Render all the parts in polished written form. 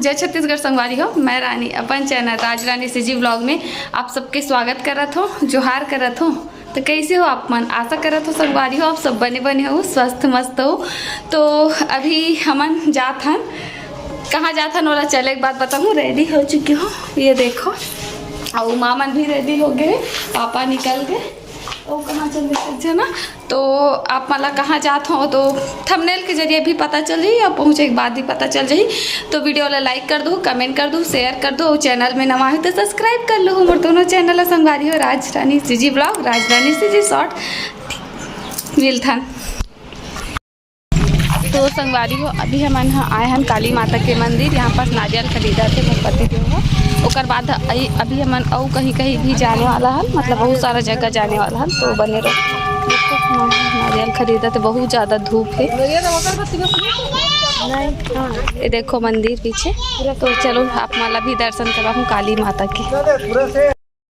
जय छत्तीसगढ़ संगवारी हो। मैं रानी अपन चैनल राज रानी सीजी व्लॉग में आप सबके स्वागत करत हो, जोहार करत हो। तो कैसे हो आप मन? आशा करत हो संगवारी हो आप सब बने हो, स्वस्थ मस्त हो। तो अभी हमन जात हन, कहाँ जात हन वाला चले एक बात बताऊँ। रेडी हो चुकी हो, ये देखो। और माँ मन भी रेडी हो गए, पापा निकल गए। ओ कहाँ चल गए ना। तो आप मला कहाँ जात हो तो थंबनेल के जरिए भी पता चल जाई और पहुँचे के बाद भी पता चल जाई। तो वीडियो ला लाइक कर दो, कमेंट कर दो, शेयर कर दो। चैनल में नवा हो तो सब्सक्राइब कर लो। हमारे दोनों चैनल संगवारी हो, राज रानी सीजी ब्लॉग, राज रानी सीजी शॉर्ट मिलथन। तो संगवारी हो अभी हम आए हैं काली माता के मंदिर। यहाँ पर नारियल खरीदा थे भगवती देव हो। उसके बाद अभी हम और कहीं भी जाने वाला है, मतलब बहुत सारा जगह जाने वाला है। तो बने रहो। नारियल खरीदा थे, बहुत ज़्यादा धूप है। ये देखो मंदिर पीछे। तो चलो आप माला भी दर्शन करवाऊँ काली माता के।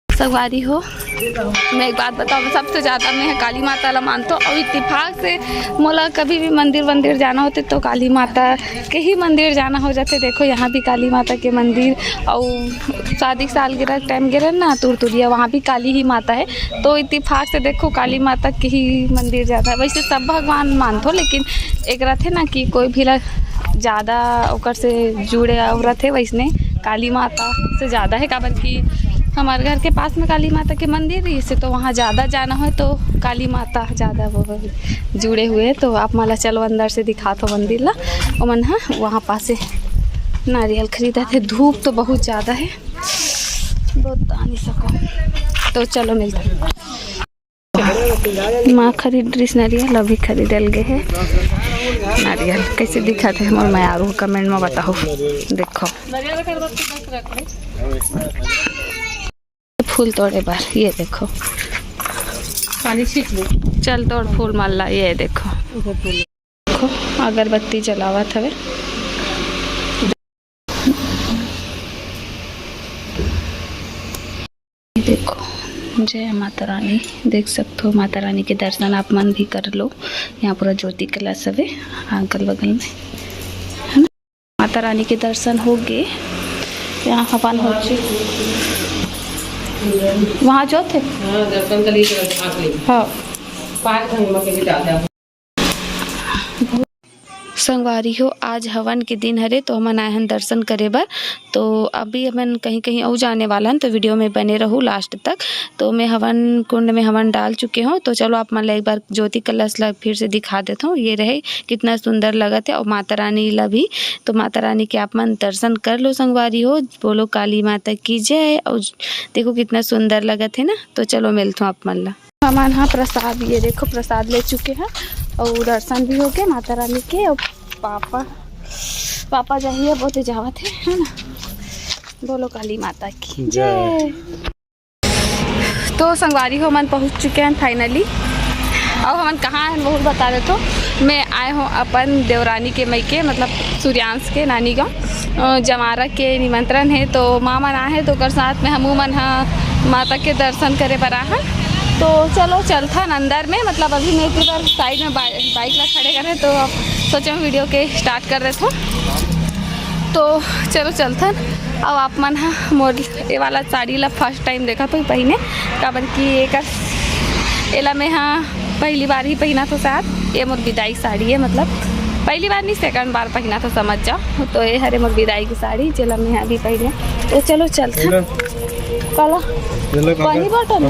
संगवारी हो मैं एक बात बताऊँ, सबसे ज़्यादा मैं काली माता ला मानता हूँ। और इत्तेफाक से मोला कभी भी मंदिर जाना होते तो काली माता के ही मंदिर जाना हो जाते। देखो यहाँ भी काली माता के मंदिर, और शादी सालगिरह टाइम गिरन ना तुरतुरिया, वहाँ भी काली ही माता है। तो इत्तेफाक से देखो काली माता के ही मंदिर जाता है। वैसे सब भगवान मानते हो, लेकिन एक रहते ना कि कोई भी ज़्यादा ओकर से जुड़े औरत है, वैसने काली माता से ज़्यादा है। काबर कि हमारे घर के पास में काली माता के मंदिर है, इससे तो वहाँ ज़्यादा जाना हो तो काली माता ज़्यादा वो जुड़े हुए। तो आप माला चलो अंदर से दिखा दो मंदिर ला। और मन हाँ वहाँ पास से नारियल खरीदा थे। धूप तो बहुत ज़्यादा है, बहुत आ नहीं सको। तो चलो मिलते हैं। माँ खरीद रही नारियल, अभी खरीदल गए है नारियल। कैसे दिखा थे और मैं आरू कमेंट में बताओ। देखो फूल तोड़े बार, ये देखो पानी छीट लो। चल तोड़ फूल माला। ये देखो देखो अगरबत्ती जलावत हवे। देखो जय माता रानी, देख सकते हो माता रानी के दर्शन आप मन भी कर लो। यहाँ पूरा ज्योति कलश हवे अगल बगल में, है ना। माता रानी के दर्शन हो गए। यहाँ हवन हो चुकी, वहाँ जो थे दर्शन कर लिए। हाँ पाँच धर्म के भी जाते हैं। संगवारी हो आज हवन के दिन हरे, तो हमन आए हैं दर्शन करे बर। तो अभी हमन कहीं और जाने वाला हैं, तो वीडियो में बने रहूँ लास्ट तक। तो मैं हवन कुंड में हवन डाल चुके हूँ। तो चलो आप मन एक बार ज्योति कलश ला फिर से दिखा देता हूँ। ये रहे कितना सुंदर लगा थे। और माता रानी ला भी, तो माता रानी के आप मन दर्शन कर लो संगवारी हो। बोलो काली माता की जय। और देखो कितना सुंदर लगा थे ना। तो चलो मिलता हूँ आप मन ला। हमारे यहाँ प्रसाद, ये देखो प्रसाद ले चुके हैं और दर्शन भी हो गए माता रानी के। और पापा जाइए बहुत जावत है ना। बोलो काली माता की जय। तो संगवारी हो मन पहुँच चुके हैं फाइनली। अब हम कहाँ हैं बहुत बता दे। तो मैं आए हूँ अपन देवरानी के मई मतलब सूर्यांश के नानी गाँव। जमारा के निमंत्रण है, तो माँ मन आए हैं। तो कर साथ में हमू मन माता के दर्शन करे बर आए। तो चलो चलता अंदर में, मतलब अभी मैं एक बार साइड में बाइक ला खड़े कर रहे। तो अब सोचे मैं वीडियो के स्टार्ट कर रहे थे। तो चलो चलता। अब आप मन मोर ये वाला साड़ी ला फर्स्ट टाइम देखा तो पहने, काबर कि एक एला मैं पहली बार ही पहना था शायद। ये मोर विदाई साड़ी है, मतलब पहली बार नहीं सेकंड बार पहना था समझ जाओ। तो ये हरे मोर विदाई की साड़ी जिला मैं अभी पहने। तो चलो चलता। काला पानी बॉटल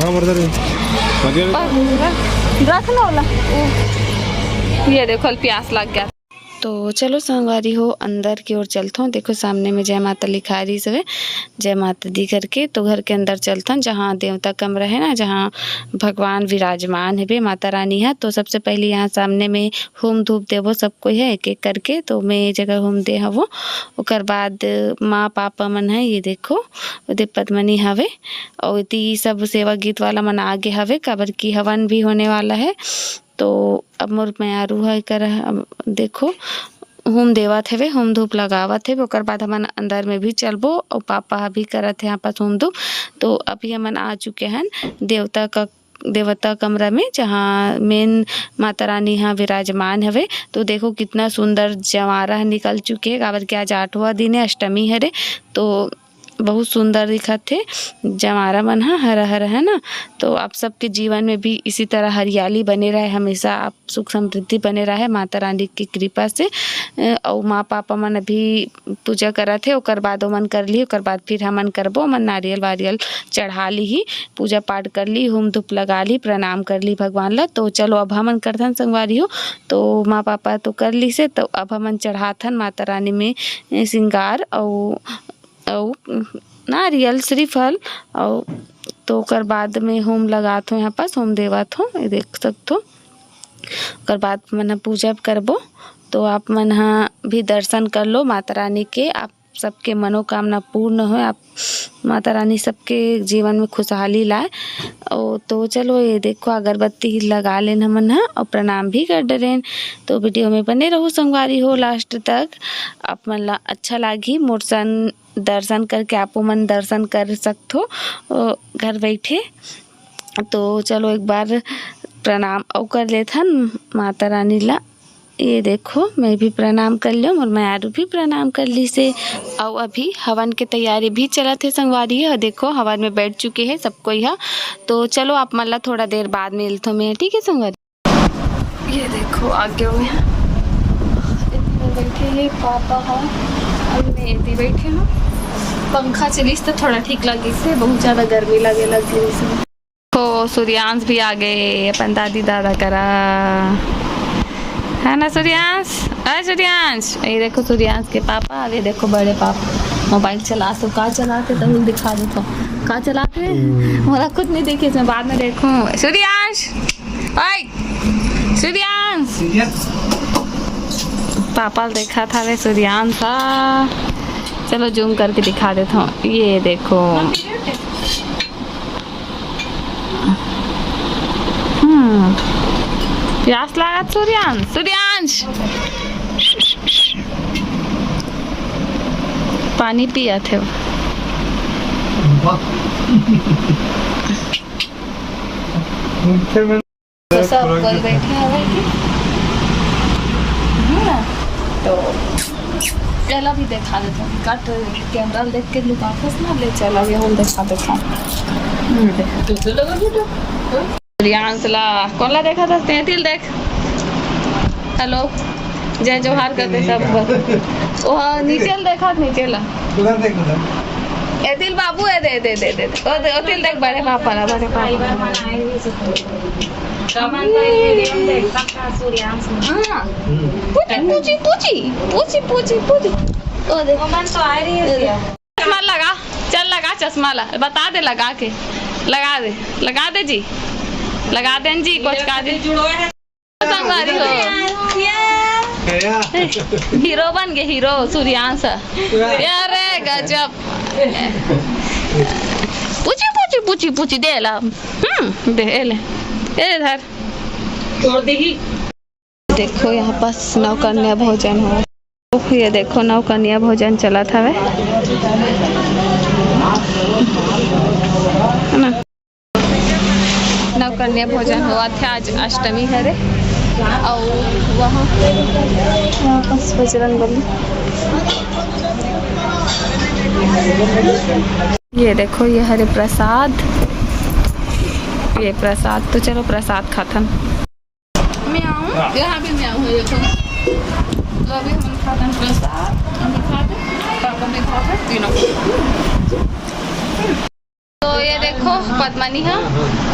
रख लो ला। ये देखो प्यास लग गया। तो चलो संगवारी हो अंदर की ओर चलता हूँ। देखो सामने में जय माता लिखा रही सब, जय माता दी करके। तो घर के अंदर चलता हूँ जहाँ देवता कमरा है ना, जहाँ भगवान विराजमान है बे माता रानी है। तो सबसे पहले यहाँ सामने में होम धूप देवो सबको है एक एक करके। तो मैं ये जगह होम दे हवो। ओकर बाद माँ पापा मन है, ये देखो उदय पद्मनी हवे। और ती सब सेवा गीत वाला मन आगे हवे, काबर की हवन भी होने वाला है। तो अब मोर मैं आरू है कर देखो होम देवत हवे, होम धूप लगावत है। ओकर बाद हमन अंदर में भी चलबो। और पापा भी करत है यहाँ पास होम धूप। तो अभी हमन आ चुके हैं देवता का देवता कमरा में जहाँ मेन माता रानी यहाँ विराजमान हवे। तो देखो कितना सुंदर जवारा निकल चुके हैं, काबर के आज 8वां दिन है, अष्टमी हरे, तो बहुत सुंदर दिखत थे जवारा मन हरा हरा है ना। तो आप सबके जीवन में भी इसी तरह हरियाली बने रहे, हमेशा आप सुख समृद्धि बने रहे माता रानी की कृपा से। और माँ पापा मन अभी पूजा करा थे, ओकर बाद ओमन कर ली, ओकर बाद फिर हमन करबो। मन नारियल वारियल चढ़ा ली ही, पूजा पाठ कर ली, होम धूप लगा ली, प्रणाम कर ली भगवान ला। तो चलो अब हमन करथन संगवारी हो। तो माँ पापा तो कर ली से, तो अब हमन चढ़ाथन माता रानी में श्रृंगार और नारियल श्रीफल। और तो ओकर बाद में होम लगात हो, यहाँ पास होम देवत हो, ये देख सकते हो। ओकर बाद मन पूजा करबो, तो आप मन भी दर्शन कर लो माता रानी के। आप सबके मनोकामना पूर्ण हो, आप माता रानी सबके जीवन में खुशहाली लाए। और तो चलो ये देखो अगरबत्ती लगा लेन हमन और प्रणाम भी कर डरेन। तो वीडियो में बने रहो संगवारी हो लास्ट तक। आप मन ला अच्छा लागी मोर सन दर्शन करके, आपो मन दर्शन कर सकते हो घर बैठे। तो चलो एक बार प्रणाम और कर लेथन माता रानी ला। ये देखो मैं भी प्रणाम कर लियो और मैं आरू भी प्रणाम कर ली से। और अभी हवन के तैयारी भी चला थे संगवारी है, देखो हवन में बैठ चुके हैं सब कोई है। तो चलो आप मन ला थोड़ा देर बाद मिलता मैं, ठीक है संगवारी। ये देखो आगे हुए बैठे हैं पापा हाँ, और मैं भी बैठे हूँ। पंखा चलीस तो थोड़ा ठीक लगी से, बहुत ज़्यादा गर्मी लगे लगी इसमें। तो सूर्यांश भी आ गए अपन दादी दादा करा, है ना सूर्यांश? अरे सूर्यांश, ये देखो सूर्यांश के पापा, ये देखो बड़े पापा मोबाइल चला तो का चलाते तो दिखा देता का चलाते मोला खुद नहीं देखे, मैं बाद में देखूँ। सूर्यांश, ओए सूर्यांश, पापा देखा था वे सूर्यांश था। चलो जूम करके दिखा देता हूँ, ये देखो प्यास लागत सूर्यांश, सूर्यांश पानी पिया थे। तो सब कोई बैठे हैं तो चला भी दिखा देता हूँ, कट कैमरा देख के लुका ना ले चला गया, हम दिखा देता हूँ। सूर्यांश ला कौन ला देखा था? तेतिल देख, हेलो जय जोहार करते सब। ओ नीचे देखा, नीचे ला एतिल बाबू है, दे दे दे दे ओ तिल देख बड़े पापा ला, बड़े पापा पूछी पूछी पूछी पूछी पूछी ओ देखो मन तो आ रही है। चश्मा लगा, चल लगा चश्मा ला, बता दे लगा के, लगा दे जी, लगा दें जी, कुछ का दे संगवारी हो। हीरो बन गए, हीरो सूर्यांश यार गजब। पूछी पूछी पूछी पूछी दे ला, दे ले इधर तोड़ देगी। देखो यहाँ पास नवकन्या भोजन हो, ये देखो नवकन्या भोजन चला था वे, है ना। नवकन्या भोजन हुआ था आज अष्टमी हरे। और वहाँ बस बजरंगबली, ये देखो ये हरे प्रसाद, ये प्रसाद। तो चलो प्रसाद खातन मैं आऊँ, यहाँ भी मैं आऊँ, देखो तो अभी हम खातन प्रसाद, हम खाते पापा में खाते तीनों। तो ये देखो पद्मनी है,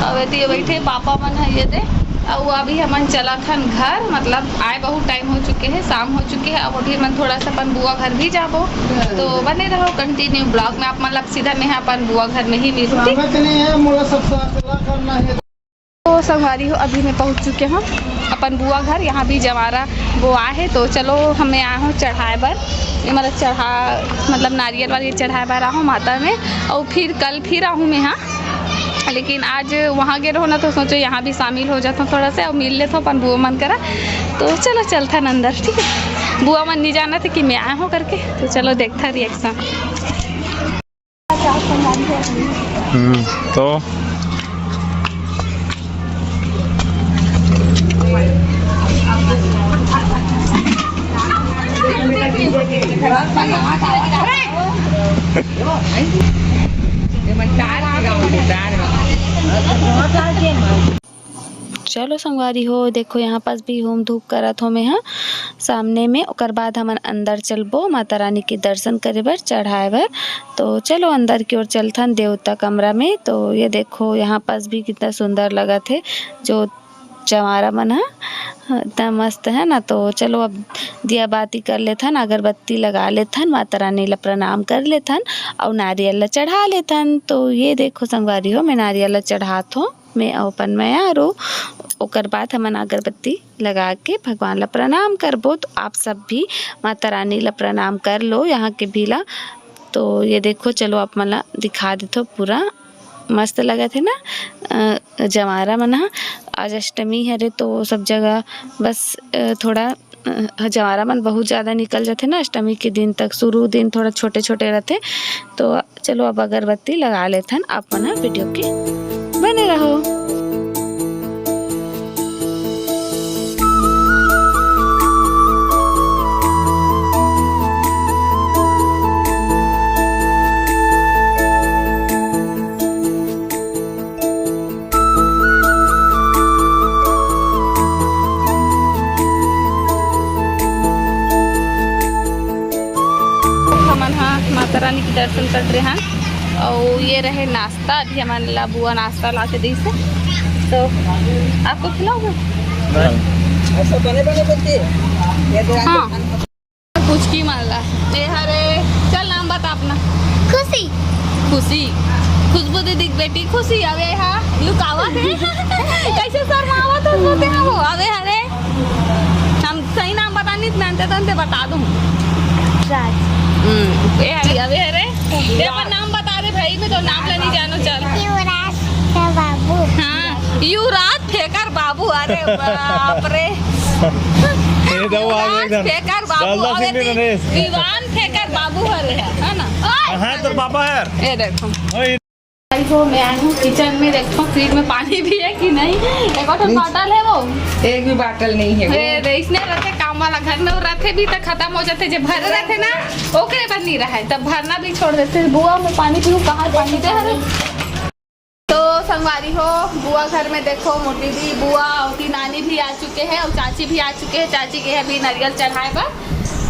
अब ये बैठे पापा मन है ये दे। और अभी हमन चला थन घर, मतलब आए बहुत टाइम हो चुके हैं, शाम हो चुकी है। अब अभी मन थोड़ा सा अपन बुआ घर भी जाबो, तो बने रहो कंटिन्यू ब्लॉग में। आप मतलब सीधा में अपन बुआ घर में ही मिलती। तो संगवारी हो अभी मैं पहुंच चुके हैं अपन बुआ घर, यहाँ भी जवारा वो आए है। तो चलो हमें आया हूँ चढ़ाए बर, ये मतलब नारियल वाली चढ़ाए बर आहूँ माता में। और फिर कल फिर आहूँ मैं यहाँ, लेकिन आज वहाँ गए रहो ना, तो सोचो यहाँ भी शामिल हो जाता हूँ थोड़ा सा और मिल लेता हूँ अपन बुआ मन करा। तो चलो चलता न अंदर, ठीक है। बुआ मन नहीं जाना था कि मैं आया हूँ करके, तो चलो देखता रिएक्शन। तो चलो संगवारी हो, देखो यहाँ पास भी होम धूप करत हो मैं हाँ सामने में। ओकर बाद हमन अंदर चलबो माता रानी के दर्शन करे बर, चढ़ाए बर। तो चलो अंदर की ओर चलथन देवता कमरा में। तो ये देखो यहाँ पास भी कितना सुंदर लगा थे जो चमारा मन है, इतना मस्त है ना। तो चलो अब दिया बाती कर लेथन, अगरबत्ती लगा लेथन, माता रानी ला प्रणाम कर लेथन और नारियल ला चढ़ा लेथन। तो ये देखो संगवारी हो, मैं नारियल ला चढ़ात हो मैं अपन में यारो। ओकर बाद हमन अगरबत्ती लगा के भगवान ला प्रणाम करबो। तो आप सब भी माता रानी ला प्रणाम कर लो यहाँ के भी ला। तो ये देखो चलो आप मन ला दिखा देथो, पूरा मस्त लगा थे ना जमारा मन हा। आज अष्टमी हरे तो सब जगह बस थोड़ा जमारा मन बहुत ज़्यादा निकल जाते ना अष्टमी के दिन तक, शुरू दिन थोड़ा छोटे छोटे रहते। तो चलो अब अगरबत्ती लगा लेथन, आप मन वीडियो के बने रहो। माता रानी के दर्शन कर रहे हैं और ये रहे नाश्ता। अभी हमारे ला बुआ नाश्ता ला के दी से, तो आपको खिलाओगे? हाँ कुछ की माला हरे। चल नाम बता अपना। खुशी खुशी, खुशबू दीदी बेटी खुशी। अबे हाँ लुकावा थे कैसे शर्मावा तो बोलते हैं वो। अबे हरे हम सही नाम बतानी तो बता दूँ। अबे अरे तेरा नाम बता दे भाई, मैं तो नाम ले नहीं जानो। चल युवराज बाबू। हाँ युवराज फेकर बाबू। अरे बाप रे फेकर बाबू, विवान फेकर बाबू है ना। हाँ तो पापा है। ये देखो मैं आई हूँ किचन में, देखो फ्रिज में पानी भी है कि नहीं। एक और बॉटल है वो, एक भी बाटल नहीं है। इसने रखे काम वाला घर में रखे भी तो खत्म हो जाते, जब भर रहे थे ना ओकरे पर नहीं रहा तब भरना भी छोड़ देते। बुआ में पानी पीऊँ कहाँ पानी दे हरे। तो संगवारी हो बुआ घर में देखो मोटी दी बुआ और की नानी भी आ चुके हैं और चाची भी आ चुके हैं। चाची के अभी नारियल चढ़ाए पर।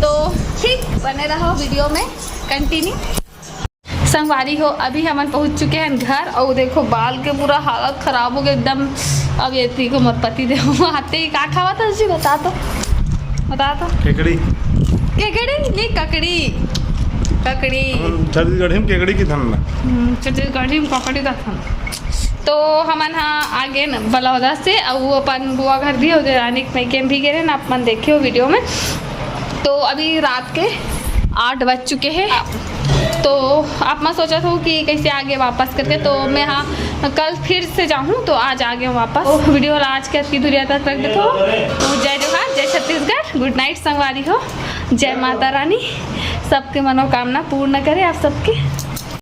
तो ठीक बने रहो वीडियो में कंटिन्यू। संगवारी हो अभी हम पहुंच चुके हैं घर और देखो बाल के पूरा हालत खराब हो गया एकदम। अब ये को मत पति दे आते ही का खावा था जी, बता तो केकड़ी नहीं ककड़ी छत्तीसगढ़ी में केकड़ी की धन छत्तीसगढ़ी में ककड़ी का थन। तो हमन हाँ आगे न बलौदा से और वो अपन बुआ घर भी हो रानी मैके भी गए ना, अपन देखे हो वीडियो में। तो अभी रात के 8 बज चुके हैं। तो आप मैं सोचा था कि कैसे आगे वापस करके, तो मैं हाँ कल फिर से जाऊँ तो आज आ गया वापस। तो वीडियो आज के की दूरिया तक रख देते हो। तो जय जोहार, जय छत्तीसगढ़, गुड नाइट संगवारी हो, जय माता रानी, सबके मनोकामना पूर्ण करे आप सबके।